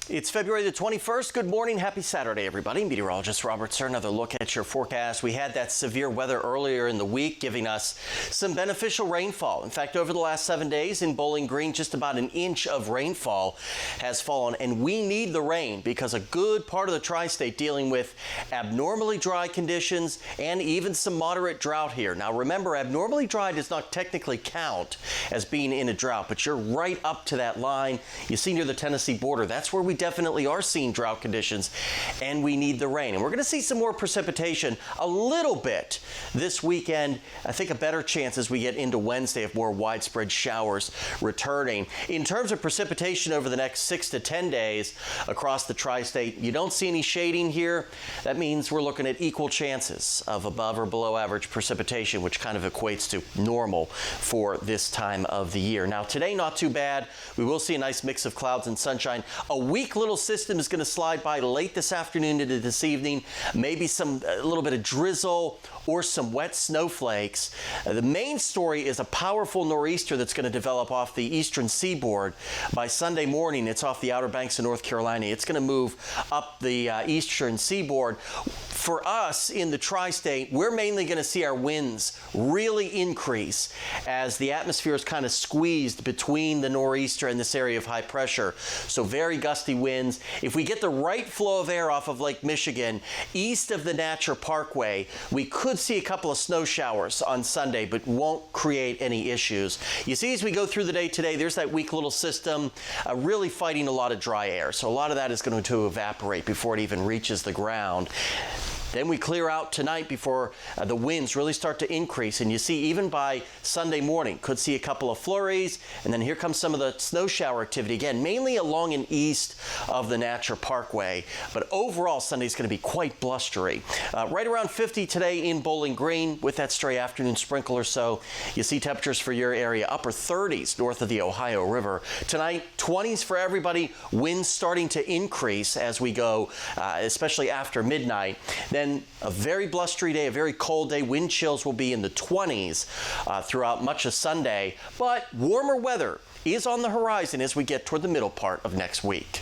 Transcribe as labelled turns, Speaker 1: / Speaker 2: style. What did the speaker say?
Speaker 1: It's February the 21st. Good morning. Happy Saturday, everybody. Meteorologist Robert Suhr. Another look at your forecast. We had that severe weather earlier in the week, giving us some beneficial rainfall. In fact, over the last 7 days in Bowling Green, just about an inch of rainfall has fallen. And we need the rain because a good part of the tri-state dealing with abnormally dry conditions and even some moderate drought here. Now, remember, abnormally dry does not technically count as being in a drought, but you're right up to that line. You see near the Tennessee border, that's where we definitely are seeing drought conditions, and we need the rain. And we're going to see some more precipitation a little bit this weekend. I think a better chance as we get into Wednesday of more widespread showers returning. In terms of precipitation over the next 6 to 10 days across the tri-state, you don't see any shading here. That means we're looking at equal chances of above or below average precipitation, which kind of equates to normal for this time of the year. Now, today, not too bad. We will see a nice mix of clouds and sunshine. A weak little system is going to slide by late this afternoon into this evening. Maybe a little bit of drizzle or some wet snowflakes. The main story is a powerful nor'easter that's going to develop off the eastern seaboard. By Sunday morning, it's off the Outer Banks of North Carolina. It's going to move up the eastern seaboard. For us in the tri-state, we're mainly going to see our winds really increase as the atmosphere is kind of squeezed between the nor'easter and this area of high pressure. So very gusty winds. If we get the right flow of air off of Lake Michigan, east of the Natcher Parkway, we could see a couple of snow showers on Sunday, but won't create any issues. You see, as we go through the day today, there's that weak little system really fighting a lot of dry air. So a lot of that is going to evaporate before it even reaches the ground. Then we clear out tonight before the winds really start to increase. And you see, even by Sunday morning, could see a couple of flurries. And then here comes some of the snow shower activity. Again, mainly along and east of the Natcher Parkway. But overall, Sunday's going to be quite blustery. Right around 50 today in Bowling Green with that stray afternoon sprinkle or so. You see temperatures for your area, upper 30s north of the Ohio River. Tonight, 20s for everybody. Winds starting to increase as we go, especially after midnight. Then a very blustery day, a very cold day. Wind chills will be in the 20s throughout much of Sunday, but warmer weather is on the horizon as we get toward the middle part of next week.